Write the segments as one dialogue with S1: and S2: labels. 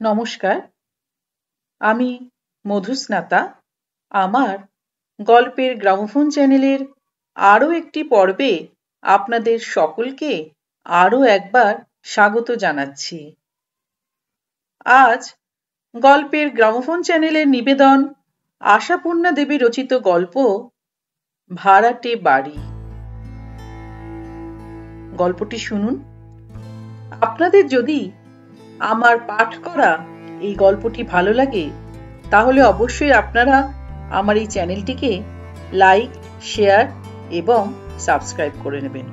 S1: নমস্কার, আমি মধুস্নাতা। আমার গল্পের গ্রামোফোন চ্যানেলের আরও একটি পর্বে আপনাদের সকলকে আরও একবার স্বাগত জানাচ্ছি। আজ গল্পের গ্রামোফোন চ্যানেলের নিবেদন আশাপূর্ণা দেবী রচিত গল্প ভাড়াটে বাড়ি। গল্পটি শুনুন। আপনাদের যদি আমার পাঠ করা এই গল্পটি ভালো লাগে তাহলে অবশ্যই আপনারা আমার এই চ্যানেলটিকে লাইক, শেয়ার এবং সাবস্ক্রাইব করে নেবেন।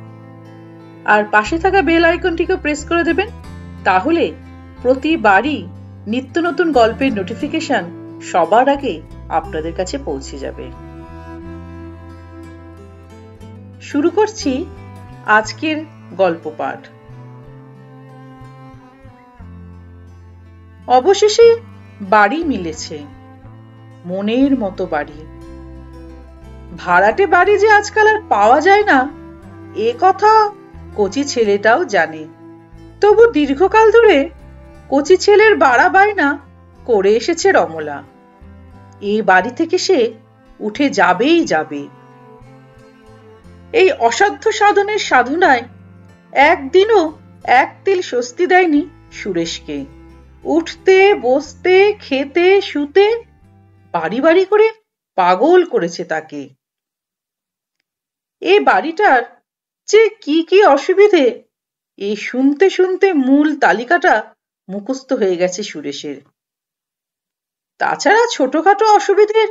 S1: আর পাশে থাকা বেল আইকনটিকে প্রেস করে দেবেন, তাহলে প্রতিবারই নিত্য নতুন গল্পের নোটিফিকেশন সবার আগে আপনাদের কাছে পৌঁছে যাবে। শুরু করছি আজকের গল্প পাঠ। অবশেষে বাড়ি মিলেছে, মনের মতো বাড়ি। ভাড়াটে বাড়ি যে আজকাল আর পাওয়া যায় না এ কথা কচি ছেলেটাও জানে। তবু দীর্ঘকাল ধরে কচি ছেলের বাড়া বায়না করে এসেছে রমলা। এ বাড়ি থেকে সে উঠে যাবেই যাবে। এই অসাধ্য সাধনের সাধনায় একদিনও এক তিল স্বস্তি দেয়নি সুরেশকে। উঠতে, বসতে, খেতে, শুতে বাড়ি বাড়ি করে পাগল করেছে তাকে। এ বাড়িটার যে কি কি অসুবিধে এই শুনতে শুনতে মূল তালিকাটা মুখস্থ হয়ে গেছে সুরেশের। তাছাড়া ছোটখাটো অসুবিধের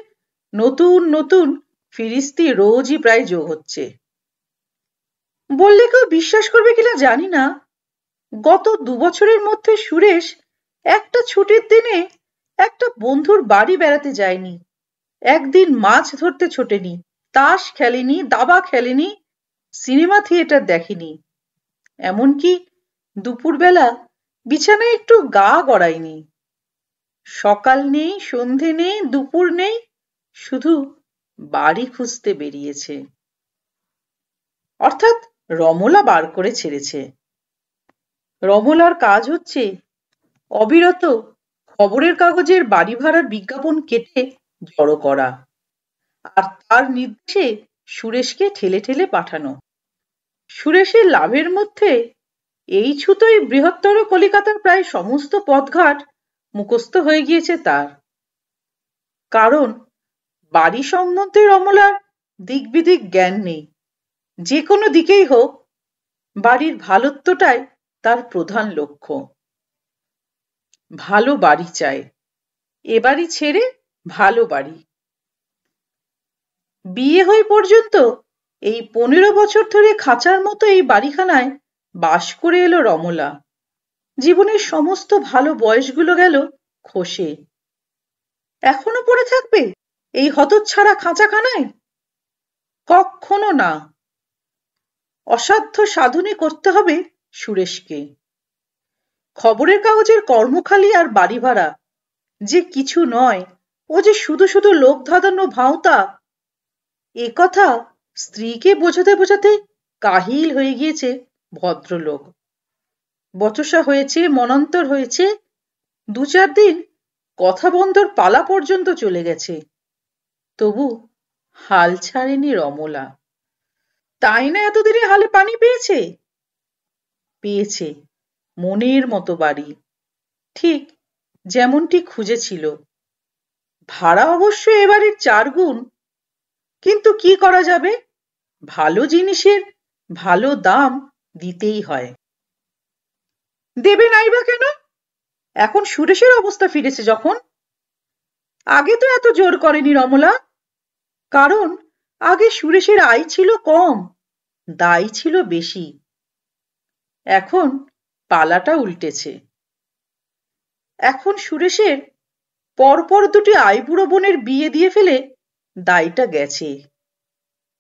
S1: নতুন নতুন ফিরিস্তি রোজই প্রায় যোগ হচ্ছে। বললে কেউ বিশ্বাস করবে কিনা জানি না, গত 2 বছরের মধ্যে সুরেশ একটা ছুটির দিনে একটা বন্ধুর বাড়ি বেড়াতে যায়নি। একদিন মাছ ধরতে ছোটেনি, তাস খেলেনি, দাবা খেলেনি, সিনেমা থিয়েটার দেখেনি, এমনকি দুপুরবেলা বিছানায় একটু গা গড়ায়নি। সকাল নেই, সন্ধে নেই, দুপুর নেই, শুধু বাড়ি খুঁজতে বেরিয়েছে। অর্থাৎ রমলা বার করে ছেড়েছে। রমলার কাজ হচ্ছে অবিরত খবরের কাগজের বাড়ি ভাড়ার বিজ্ঞাপন কেটে জড়ো করা, আর তার নির্দেশে সুরেশকে ঠেলে ঠেলে পাঠানো। সুরেশের লাভের মধ্যে এই ছুতোই বৃহত্তর কলিকাতার প্রায় সমস্ত পথঘাট মুখস্থ হয়ে গিয়েছে তার। কারণ বাড়ি সম্বন্ধে রমলার দিক বিদিক জ্ঞান নেই। যে কোনো দিকেই হোক, বাড়ির ভালোত্বটাই তার প্রধান লক্ষ্য। ভালো বাড়ি চায়, এ বাড়ি ছেড়ে ভালো বাড়ি। বিয়ে হয়ে পর্যন্ত এই 15 বছর ধরে খাঁচার মতো এই বাড়িখানায় বাস করে এলো রমলা। জীবনের সমস্ত ভালো বয়সগুলো গেল খসে। এখনো পড়ে থাকবে এই হতচ্ছাড়া খাঁচাখানায়? কখনো না। অসাধ্য সাধনে করতে হবে সুরেশকে। খবরের কাগজের কর্মখালি আর বাড়ি ভাড়া যে কিছু নয়, ও যে শুধু শুধু লোক ধাঁধানো ভাঁওতা, এ কথা স্ত্রীকে বোঝাতে বোঝাতে কাহিল হয়ে গিয়েছে ভদ্রলোক। বচসা হয়েছে, মনান্তর হয়েছে, 2-4 দিন কথা বন্ধর পালা পর্যন্ত চলে গেছে। তবু হাল ছাড়েনি রমলা। তাই না এতদিনে হালে পানি পেয়েছে? পেয়েছে মনের মতো বাড়ি, ঠিক যেমনটি খুঁজেছিল। ভাড়া অবশ্য এ বাড়ির 4 গুণ, কিন্তু কি করা যাবে, ভালো জিনিসের ভালো দাম দিতেই হয়। দেবে নাই বা কেন? এখন সুরেশের অবস্থা ফিরেছে যখন। আগে তো এত জোর করেনি রমলা, কারণ আগে সুরেশের আয় ছিল কম, দায় ছিল বেশি। এখন পালাটা উল্টেছে। এখন সুরেশের পরপর 2টি আইবুড়ো বোনের বিয়ে দিয়ে ফেলে দায়টা গেছে।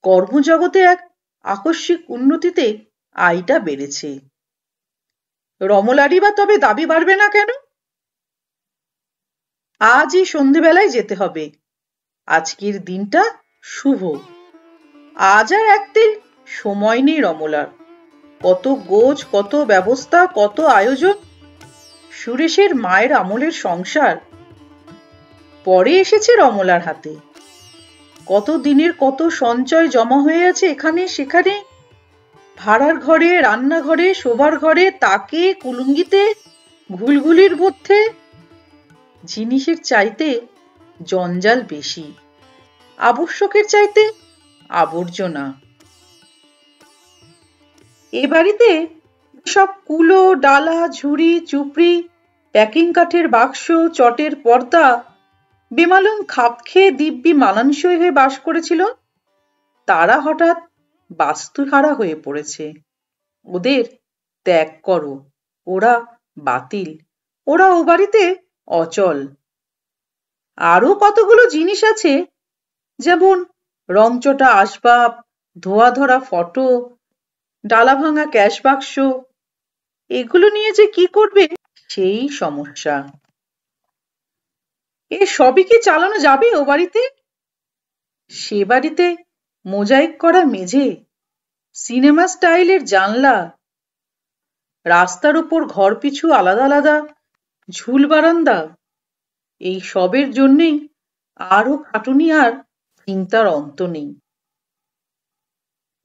S1: কর্মজগতে এক আকস্মিক উন্নতিতে আয়টা বেড়েছে। রমলারই বা তবে দাবি বাড়বে না কেন? আজই সন্ধেবেলায় যেতে হবে। আজকের দিনটা শুভ। আজ আর একদিন সময় নেই রমলার। কত গোছ, কত ব্যবস্থা, কত আয়োজন, সুরেশের মায়ের আমলের সংসার পরে এসেছে রমলার হাতে। কত দিনের কত সঞ্চয় জমা হয়ে আছে এখানে সেখানে, ভাড়ার ঘরে, রান্নাঘরে, শোবার ঘরে, তাকে, কুলুঙ্গিতে, ঘুলঘুলির মধ্যে। জিনিসের চাইতে জঞ্জাল বেশি, আবশ্যকের চাইতে আবর্জনা। এ বাড়িতে সব কুলো, ডালা, ঝুড়ি, চুপড়ি, প্যাকিং কাঠের বাক্স, চটের পর্দা বেমালুম খাপ খেয়ে দিব্যি মানানসই হয়ে বাস করেছিল, তারা হঠাৎ বাস্তুহারা হয়ে পড়েছে। ওদের ত্যাগ করো, ওরা বাতিল, ওরা ও বাড়িতে অচল। আরো কতগুলো জিনিস আছে, যেমন রংচটা আসবাব, ধোয়া ধরা ফটো, ডালা ভাঙা ক্যাশ বাক্স, এগুলো নিয়ে যে কি করবে সেই সমস্যা। এ সবই কি চালানো যাবে ও বাড়িতে? সে বাড়িতে মোজাইক করা মেঝে, সিনেমা স্টাইলের জানলা, রাস্তার উপর ঘর পিছু আলাদা আলাদা ঝুল বারান্দা, এই সবের জন্যেই আরো খাটুনি আর চিন্তার অন্ত নেই।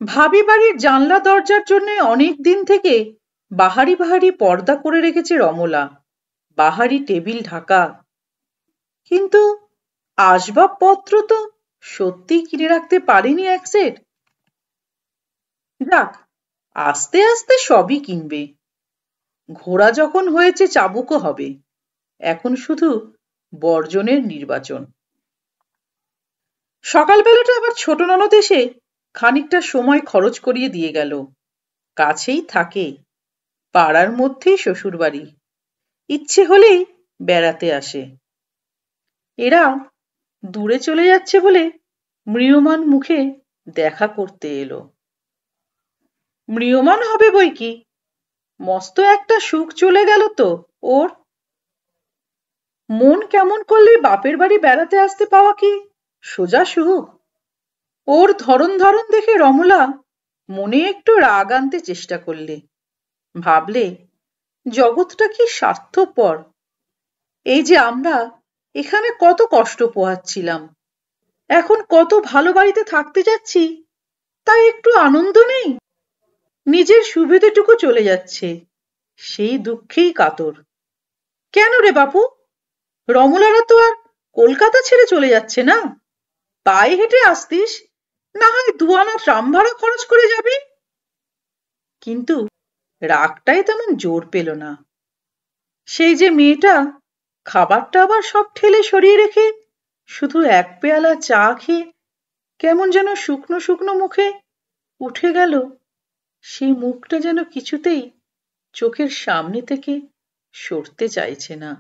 S1: ভাবি বাড়ির জানলা দরজার জন্য অনেক দিন থেকে বাহারি বাহারি পর্দা করে রেখেছে রমলা, বাহারি টেবিল ঢাকা। কিন্তু আসবাবপত্র তো সত্যি কিনে রাখতে পারেনি এক সেট। যাক, আস্তে আস্তে সবই কিনবে। ঘোড়া যখন হয়েছে চাবুকও হবে, এখন শুধু বর্জনের নির্বাচন। সকালবেলাটা আবার ছোট ননদ এসে খানিকটা সময় খরচ করিয়ে দিয়ে গেল। কাছেই থাকে, পাড়ার মধ্যেই শ্বশুর বাড়ি, ইচ্ছে হলেই বেড়াতে আসে। এরা দূরে চলে যাচ্ছে বলে ম্রিয়মাণ মুখে দেখা করতে এলো। ম্রিয়মাণ হবে বই কি, মস্ত একটা সুখ চলে গেল তো ওর। মন কেমন করলে বাপের বাড়ি বেড়াতে আসতে পাওয়া কি সোজা সুখ? ওর ধরন ধরন দেখে রমলা মনে একটু রাগ আনতে চেষ্টা করলে, ভাবলে জগৎটা কি স্বার্থপর। এই যে আমরা এখানে কত কষ্ট পোহাচ্ছিলাম, এখন কত ভালো বাড়িতে থাকতে যাচ্ছি, তাই একটু আনন্দ নেই। নিজের সুবিধেটুকু চলে যাচ্ছে, সেই দুঃখেই কাতর। কেন রে বাপু, রমলারা তো আর কলকাতা ছেড়ে চলে যাচ্ছে না, পায়ে হেঁটে আসতিস, না হয় দুয়ানা ট্রাম ভাড়া খরচ করে যাবি। কিন্তু রাগটাই তেমন জোর পেল না। সেই যে মেয়েটা খাবারটা আবার সব ঠেলে সরিয়ে রেখে শুধু এক পেয়ালা চা খেয়ে কেমন যেন শুকনো শুকনো মুখে উঠে গেল, সেই মুখটা যেন কিছুতেই চোখের সামনে থেকে সরতে চাইছে না।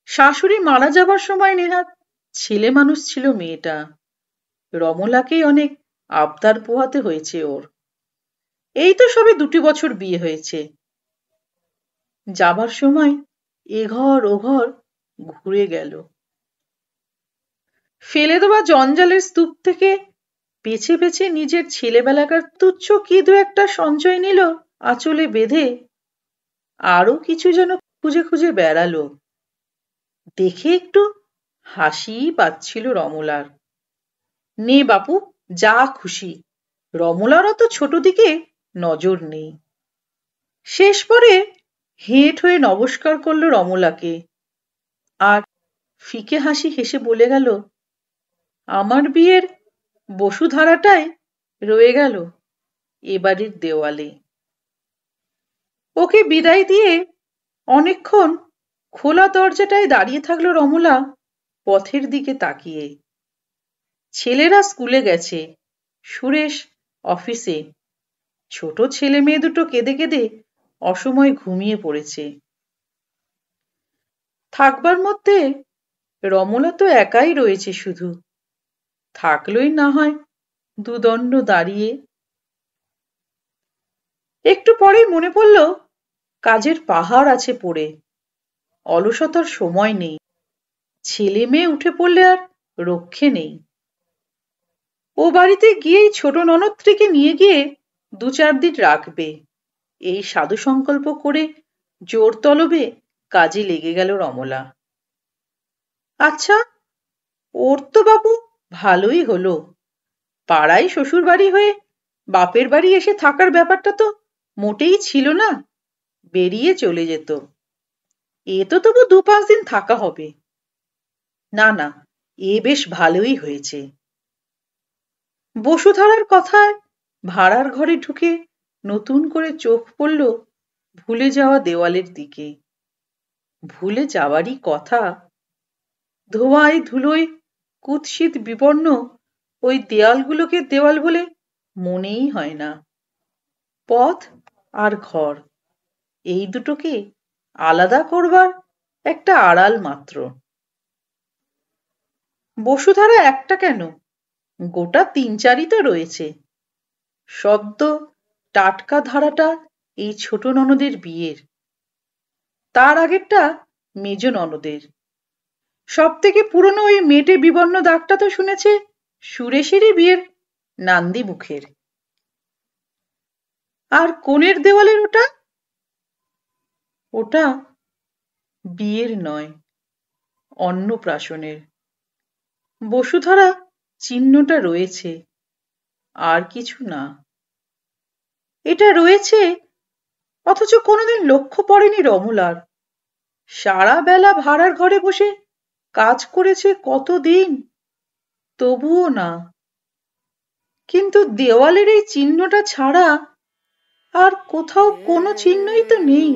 S1: শাশুড়ি মারা যাবার সময় নেহাত ছেলে মানুষ ছিল মেয়েটা, রমলাকেই অনেক আবদার পোহাতে হয়েছে ওর। এই তো সবে 2 বছর বিয়ে হয়েছে। যাবার সময় এ ঘর ও ঘর ঘুরে গেল। ফেলে দেওয়া জঞ্জালের স্তূপ থেকে বেছে বেছে নিজের ছেলেবেলাকার তুচ্ছ কি দু একটা সঞ্চয় নিল আঁচলে বেঁধে, আরো কিছু যেন খুঁজে খুঁজে বেড়ালো। দেখে একটু হাসিই পাচ্ছিল রমলার। নে বাপু, যা খুশি, রমলারও তো ছোট দিকে নজর নেই। শেষ পরে হেঁট হয়ে নমস্কার করল রমলাকে, আর ফিকে হাসি হেসে বলে গেল, আমার বিয়ের বসুধারাটাই রয়ে গেল এ বাড়ির দেওয়ালে। ওকে বিদায় দিয়ে অনেকক্ষণ খোলা দরজাটায় দাঁড়িয়ে থাকলো রমলা পথের দিকে তাকিয়ে। ছেলেরা স্কুলে গেছে, সুরেশ অফিসে, ছোট ছেলে মেয়ে দুটো কেঁদে কেঁদে অসময়ে ঘুমিয়ে পড়েছে। থাকবার মধ্যে রমলা তো একাই রয়েছে শুধু, থাকলোই না হয় দুদণ্ড দাঁড়িয়ে। একটু পরেই মনে পড়ল কাজের পাহাড় আছে পড়ে, অলসতার সময় নেই, ছেলে মেয়ে উঠে পড়লে আর রক্ষে নেই। ও বাড়িতে গিয়েই ছোট ননদটিকে নিয়ে গিয়ে 2-4 দিন রাখবে, এই সাধু সংকল্প করে জোর তলবে কাজে লেগে গেল রমলা। আচ্ছা, ওর তো বাবু ভালোই হলো, পাড়ায় শ্বশুর বাড়ি হয়ে বাপের বাড়ি এসে থাকার ব্যাপারটা তো মোটেই ছিল না, বেরিয়ে চলে যেত। এ তো তবু 2-5 দিন থাকা হবে। না না, এ বেশ ভালোই হয়েছে। বসুধারার কথায় ভাড়ার ঘরে ঢুকে নতুন করে চোখ পড়ল ভুলে যাওয়া দেওয়ালের দিকে। ভুলে যাওয়ারই কথা, ধোঁয়ায় ধুলোয় কুৎসিত বিবর্ণ ওই দেয়ালগুলোকে দেওয়াল বলে মনেই হয় না। পথ আর ঘর, এই দুটোকে আলাদা করবার একটা আড়াল মাত্র। বসুধারা একটা কেন, গোটা 3-4ই তো রয়েছে। সদ্য টাটকা ধারাটা এই ছোট ননদের বিয়ের, তার আগেরটা মেজ ননদের। সব থেকে পুরনো ওই মেটে বিবর্ণ দাগটা তো শুনেছে সুরেশেরই বিয়ের নান্দি মুখের। আর কোণের দেওয়ালের ওটা, ওটা বিয়ের নয়, অন্নপ্রাশনের। বসুধারা চিহ্নটা রয়েছে, আর কিছু না। এটা রয়েছে, অথচ কোনোদিন লক্ষ্য পড়েনি রমলার। সারা বেলা ভাড়ার ঘরে বসে কাজ করেছে কতদিন, তবুও না। কিন্তু দেওয়ালের এই চিহ্নটা ছাড়া আর কোথাও কোনো চিহ্নই তো নেই।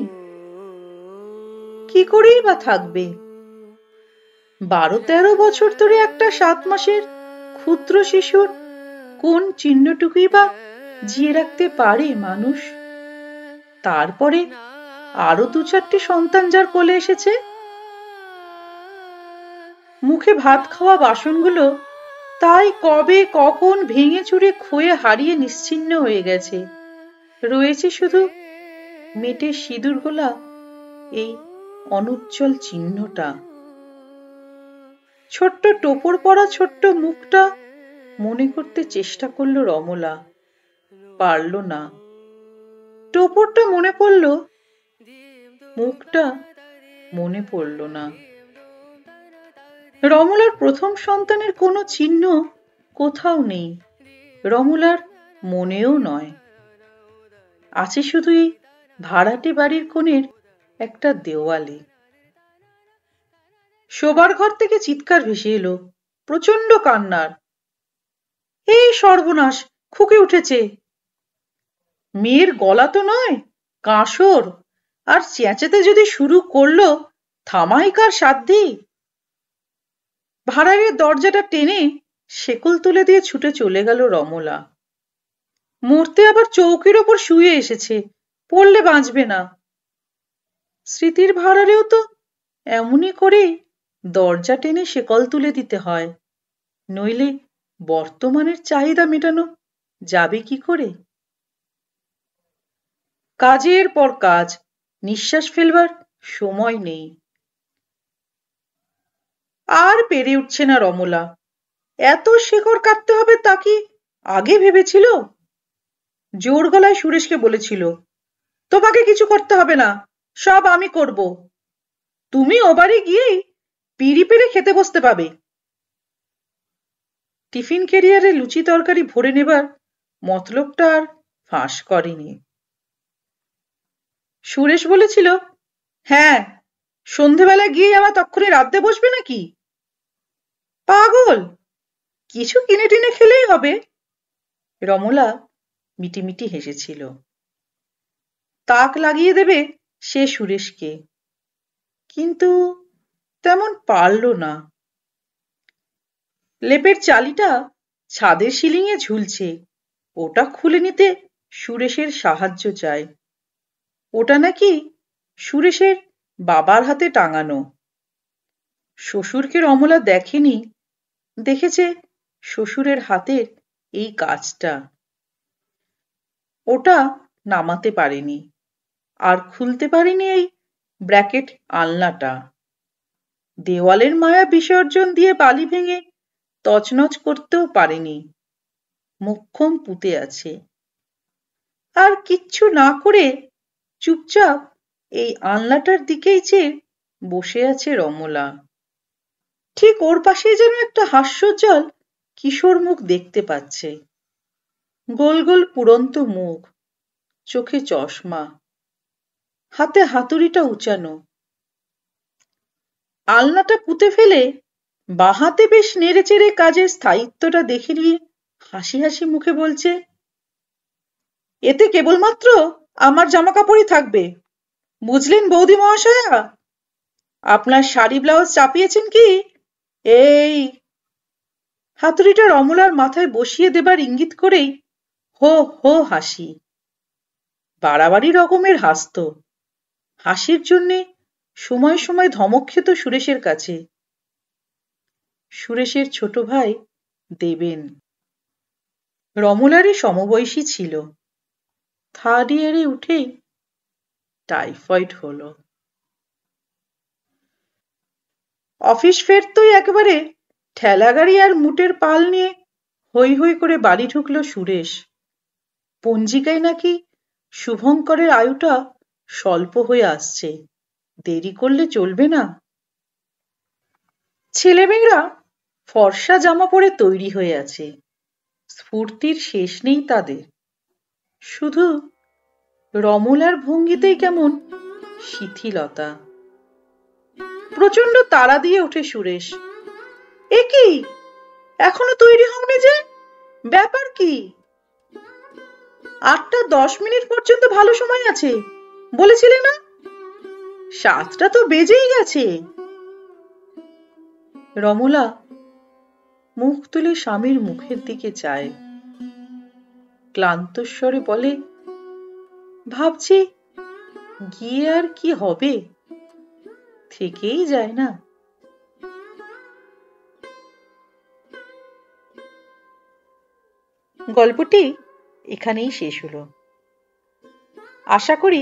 S1: কি করেই বা থাকবে? 12-13 বছর ধরে একটা 7 মাসের ক্ষুদ্র শিশুর কোন চিহ্নটুকুই বা জিয়ে রাখতে পারে মানুষ? তারপরে আরো 2-4টে সন্তান যার কোলে এসেছে। মুখে ভাত খাওয়া বাসনগুলো তাই কবে কখন ভেঙে চুরে ক্ষয়ে হারিয়ে নিশ্চিহ্ন হয়ে গেছে। রয়েছে শুধু মেটে সিঁদুর গোলা এই অনুজ্জ্বল চিহ্নটা। ছোট্ট টোপর পরা ছোট্ট মুখটা মনে করতে চেষ্টা করল রমলা, পারল না। টোপরটা মনে পড়ল, মুখটা মনে পড়ল না। রমলার প্রথম সন্তানের কোনো চিহ্ন কোথাও নেই, রমলার মনেও নয়। আছে শুধু এই ভাড়াটে বাড়ির কোণের একটা দেওয়ালে। শোবার ঘর থেকে চিৎকার ভেসে এলো, প্রচন্ড কান্নার। এই সর্বনাশ, খুকে উঠেছে। মেয়ের গলা তো নয়, কাঁসর, আর চেঁচাতে যদি শুরু করলো, থামাই কার সাধ্যি? ভাড়ারের দরজাটা টেনে শেকল তুলে দিয়ে ছুটে চলে গেল রমলা। মরতে আবার চৌকির ওপর শুয়ে এসেছে, পড়লে বাঁচবে না। স্মৃতির ভাড়ারেও তো এমনই করেই দরজা টেনে শেকল তুলে দিতে হয়, নইলে বর্তমানের চাহিদা মেটানো যাবে কি করে? কাজের পর কাজ, নিঃশ্বাস ফেলবার সময় নেই। আর পেরে উঠছে না রমলা। এত শেকড় কাটতে হবে তা কি আগে ভেবেছিল? জোর গলায় সুরেশকে বলেছিল, তোমাকে কিছু করতে হবে না, সব আমি করব। তুমি ও বাড়ি গিয়েই পিড়ি পেড়ে খেতে বসতে পাবে। টিফিন ক্যারিয়ারে লুচি তরকারি ভরে নেবার মতলবটা আর ফাঁস করেনি। সুরেশ বলেছিল, হ্যাঁ, সন্ধেবেলা গিয়ে আবার তক্ষুনি রাঁধতে বসবে নাকি? পাগল, কিছু কিনে টিনে খেলেই হবে। রমলা মিটিমিটি হেসেছিল। তাক লাগিয়ে দেবে সে সুরেশকে, কিন্তু তেমন পারল না। লেপের চালিটা ছাদের সিলিংয়ে ঝুলছে, ওটা খুলে নিতে সুরেশের সাহায্য চায়। ওটা নাকি সুরেশের বাবার হাতে টাঙানো। শ্বশুরকে রমলা দেখেনি, দেখেছে শ্বশুরের হাতের এই কাজটা। ওটা নামাতে পারেনি, আর খুলতে পারেনি এই ব্র্যাকেট আলনাটা। দেওয়ালের মায়া বিসর্জন দিয়ে বালি ভেঙে তছনছ করতেও পারেনি, মোক্ষম পুঁতে আছে। আর কিচ্ছু না করে চুপচাপ এই আলনাটার দিকেই চেয়ে বসে আছে রমলা। ঠিক ওর পাশেই যেন একটা হাস্যোজ্জ্বল কিশোর মুখ দেখতে পাচ্ছে। গোল গোল পুরন্ত মুখ, চোখে চশমা, হাতে হাতুড়িটা উঁচানো। আলনাটা পুঁতে ফেলে বাঁ হাতে বেশ নেড়েচেড়ে কাজের স্থায়িত্বটা দেখে নিয়ে হাসি হাসি মুখে বলছে, এতে কেবলমাত্র আমার জামাকাপড়ই থাকবে, বুঝলেন বৌদি মহাশয়া? আপনার শাড়ি ব্লাউজ চাপিয়েছেন কি? এই হাতুড়িটা রমলার মাথায় বসিয়ে দেবার ইঙ্গিত করেই হো হো হাসি। বাড়াবাড়ি রকমের হাসত। হাসির জন্যে সময় সময় ধমক খেত সুরেশের কাছে। সুরেশের ছোট ভাই দেবেন রমলারই সমবয়সী ছিল। থার্ড ইয়ারে উঠেই টাইফয়েড হলো। অফিস ফেরতই একেবারে ঠেলাগাড়ি আর মুটের পাল নিয়ে হৈ হৈ করে বাড়ি ঢুকলো সুরেশ। পঞ্জিকায় নাকি শুভঙ্করের আয়ুটা স্বল্প হয়ে আসছে, দেরি করলে চলবে না। ছেলেমেয়েরা ফর্সা জামা পরে তৈরি হয়ে আছে, স্ফূর্তির শেষ নেই তাদের। শুধু রমলার ভঙ্গিতেই কেমন শিথিলতা। প্রচন্ড তাড়া দিয়ে ওঠে সুরেশ। এ কি, এখনো তৈরি হওনি যে? ব্যাপার কি? 8:10 পর্যন্ত ভালো সময় আছে বলেছিলে না? 7টা তো বেজেই গেছে। রমলা মুখ তুলে স্বামীর মুখের দিকে চায়, ক্লান্ত স্বরে বলে, ভাবছি গিয়ে আর কি হবে, থেকেই যায় না। গল্পটি এখানেই শেষ হলো। আশা করি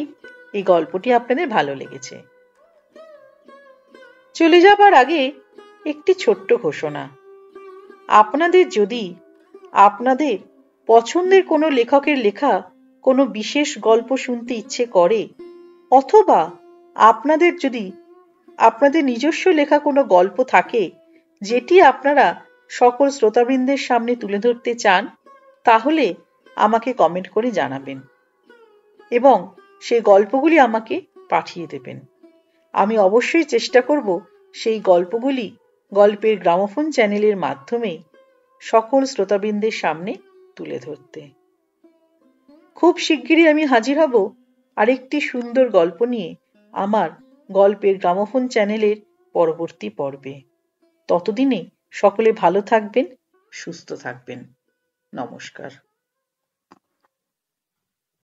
S1: এই গল্পটি আপনাদের ভালো লেগেছে। চলে যাবার আগে একটি ছোট্ট ঘোষণা। আপনাদের যদি আপনাদের পছন্দের কোনো লেখকের লেখা কোনো বিশেষ গল্প শুনতে ইচ্ছে করে, অথবা আপনাদের যদি আপনাদের নিজস্ব লেখা কোনো গল্প থাকে যেটি আপনারা সকল শ্রোতাবৃন্দের সামনে তুলে ধরতে চান, তাহলে আমাকে কমেন্ট করে জানাবেন এবং সেই গল্পগুলি আমাকে পাঠিয়ে দেবেন। আমি অবশ্যই চেষ্টা করব সেই গল্পগুলি গল্পের গ্রামোফোন চ্যানেলের মাধ্যমে সকল শ্রোতাবৃন্দের সামনে তুলে ধরতে। খুব শিগগিরই আমি হাজির হব আরেকটি সুন্দর গল্প নিয়ে আমার গল্পের গ্রামোফোন চ্যানেলের পরবর্তী পর্বে। ততদিনে সকলে ভালো থাকবেন, সুস্থ থাকবেন। নমস্কার।